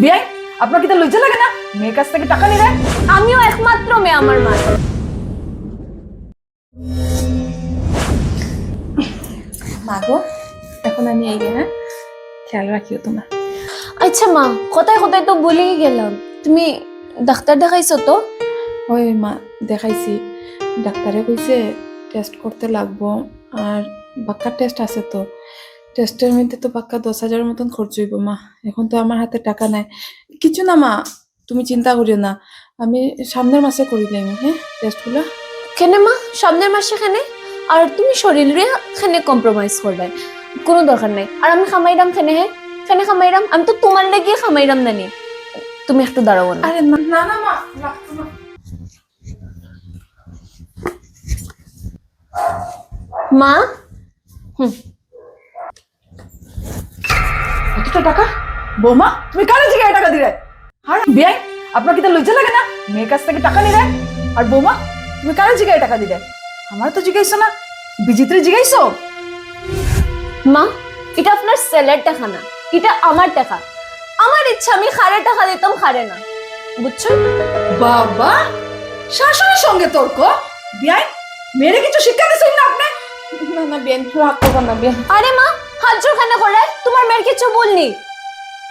বিয়াই আপনার কি তো লজ্জা লাগে না মেয়ের কাছ থেকে টাকা নিলে? আমিও একমাত্র মেয়ে আমার মা। মাগো এখন আমি এই গে, হ্যাঁ খেয়াল রাখিও তোমার। আচ্ছা মা, কোথায় কোথায় তো বলেই গেলাম, তুমি ডাক্তার দেখাইছো তো? ওই মা দেখাইছি, ডাক্তারে কইছে টেস্ট করতে লাগবো, আর বাক্কার টেস্ট আছে তো, টেস্টের মধ্যে তো বাক্কা 10,000 মতন খরচ হইব মা। এখন তো আমার হাতে টাকা নাই। কিছু না মা, তুমি চিন্তা করিও না, আমি সামনের মাসে করিলাম, হ্যাঁ টেস্টগুলো। কেনে মা, সামনের মাসে খানে? আর তুমি শরীরে খানে কম্প্রোমাইজ করবে, কোনো দরকার নাই। আর আমি খামাইরাম খানে, হ্যাঁ খানে খামাইরাম, আমি তো তোমার লাগিয়ে খামাইরাম জানি। তুমি একটু দাঁড়াও না। আরে না না না মা, রাখো না। মা, হুম, এতটা টাকা? বৌমা তুমি কারে জিগায় টাকা দিলে? আর বিয়াই আপনার কি তো লজ্জা লাগে না মেয়ের কাছ থেকে টাকা নিলে? আর বৌমা তুমি কারে জিগায় টাকা দিলে? আমার তো জিগাইছো না, বিজিত্রে জিগাইছো? মা এটা আপনার সেলের টাকা না, এটা আমার টাকা। আমার ইচ্ছা আমি খারে টাকা দিতাম, খারে না, বুঝছো? বাবা, শাশুড়ির সঙ্গে তর্ক? বিয়াই মেয়েরে কিছু শিক্ষা দিছেন না আপনি? না না বিয়াই, রাগ করবেন না বিয়াই। আরে মা, হাত জোর খানে করে, তোমার মেয়ের কিছু বলনি।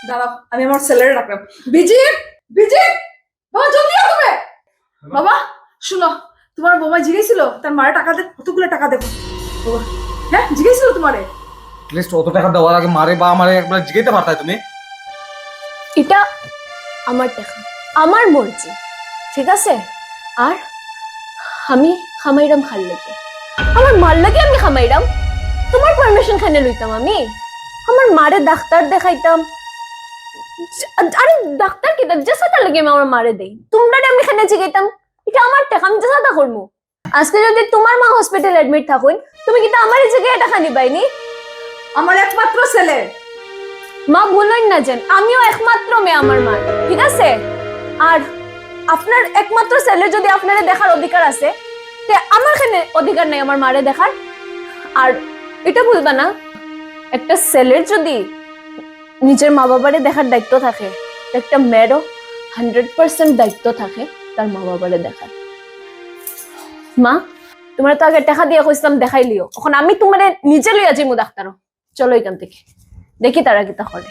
দাঁড়াও আমি আমার ছেলেরে রাখলাম। বিজিত, বিজিত, বাবা জলদি আও তুমি। বাবা শুনো, তোমার বৌমা জিগাইছিল তার মায়ের টাকা দে, কতগুলো টাকা দেবো বাবা? হ্যাঁ জিগাইছিল তোমারে? লিস্ট অত টাকা দেওয়ার আগে মারে বা আমারে একবার জিজ্ঞাসা পারতাই তুমি। এটা আমার টাকা, আমার মর্জি, ঠিক আছে? আর আমি খামাইরাম খাল লাগে, আমার মার লাগে আমি খামাইরাম। তোমার পারমিশন খানে লইতাম আমি? আমার মারে ডাক্তার দেখাইতাম। আরে ডাক্তার কি যেসাটা লাগে আমি আমার মারে দেই, তোমরা আমি খানে জিগাইতাম। এটা আমার টাকা, আমি যেসাটা করবো। আজকে যদি তোমার মা হসপিটাল এডমিট থাকুন, তুমি কিন্তু আমার জায়গায় টাকা নিবাইনি? আমার একমাত্র ছেলে। মা বললেন না যেন আমিও একমাত্র মেয়ে আমার মার, ঠিক আছে? আর আপনার একমাত্র ছেলে যদি আপনারে দেখার অধিকার আছে, তে আমার এখানে অধিকার নাই আমার মারে দেখার। আর এটা বলবা না, একটা ছেলের যদি নিজের মা বাবারে দেখার দায়িত্ব থাকে, একটা মেয়েরও 100% দায়িত্ব থাকে তার মা বাবারে দেখার। মা তোমার তো আগে টাকা দিয়ে কইছিলাম দেখাই লিও, এখন আমি তোমারে নিজে লইয়া যাইমু ডাক্তারও। চলো এখান থেকে, দেখি তারা কি তা করে।